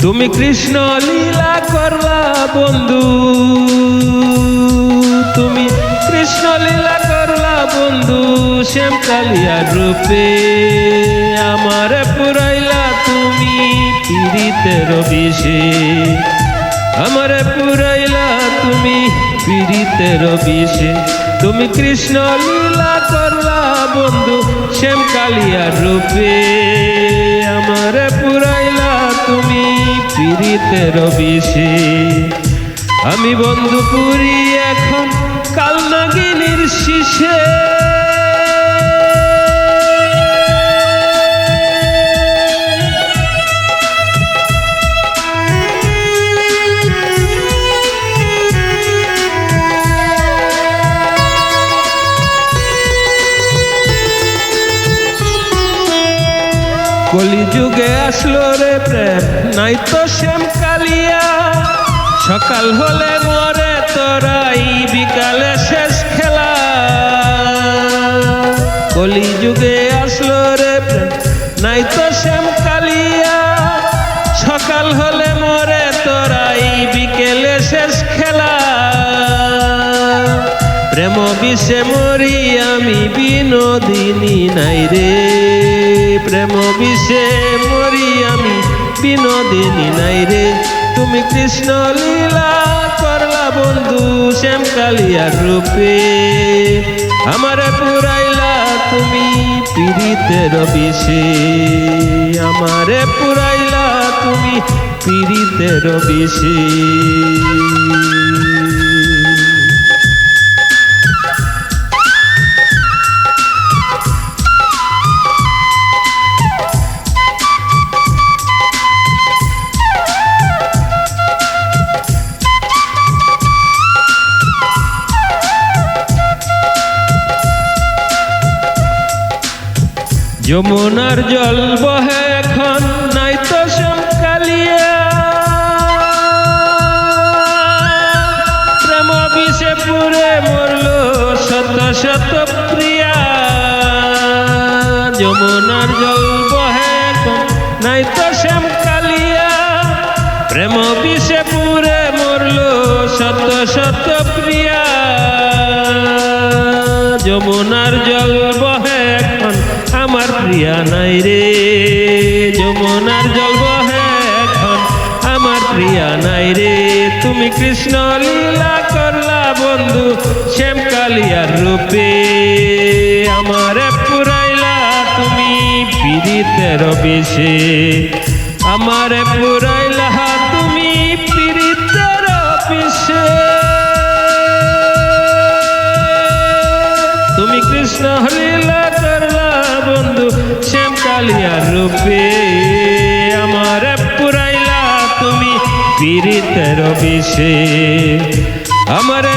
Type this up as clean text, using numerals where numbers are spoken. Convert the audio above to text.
তুমি কৃষ্ণ লীলা করলা বন্ধু, তুমি কৃষ্ণ লীলা করলা বন্ধু, শ্যাম কালিয়ার রূপে আমারে পুরাইলা তুমি পীড়িতের বিষে, আমারে পুরাইলা তুমি পীড়িতের বিষে। তুমি কৃষ্ণ লীলা করলা বন্ধু, শ্যাম কালিয়ার রূপে আমারে পুরাইলা তুমি পীড়িতের বিষে। আমি বন্ধু পুরি এখন কালনাগিনীর শিশে, কলিযুগে আসলো রে প্রেম নাই তো শ্যাম কালিয়া, সকাল হলে মরে তোরাই বিকালে শেষ খেলা। কলিযুগে আসলো রে প্রেম নাই তো শ্যাম কালিয়া, সকাল হলে মরে তোরাই বিকেলে শেষ খেলা। প্রেম বিষে মরি আমি বিনোদিনী নাই রে, প্রেম বিষে মরি আমি বিনোদিনী নাই রে। তুমি কৃষ্ণ লীলা করলা বন্ধু, শ্যাম কালিয়ার রূপে আমারে পুরাইলা তুমি পীড়িতের বিষে, আমারে পুরাইলা তুমি পীড়িতের বিষে। যমুনার জল বহে এখন নাই তো শ্যাম কালিয়া, প্রেম বিষে পুরে মরলো শত শত প্রিয়া। যমুনার জল বহে এখন নাই তো শ্যাম কালিয়া, প্রেম বিষে পুরে মরলো শত শত প্রিয়া। যমুনার জল বহে এখন আমার প্রিয়া নাই রে, যমুনার জল বহে এখন আমার প্রিয়া নাই রে। তুমি কৃষ্ণ লীলা করলা বন্ধু, শ্যাম কালিয়ার রূপে আমারে পুরাইলা তুমি পীড়িতের বিষে, আমারে পুরাইলা তুমি পীড়িতের বিষে। তুমি কৃষ্ণ লীলা করলা বন্ধু, শ্যাম কালিয়ার রূপে আমারে পুরাইলা তুমি পীড়িতের বিষে, আমারে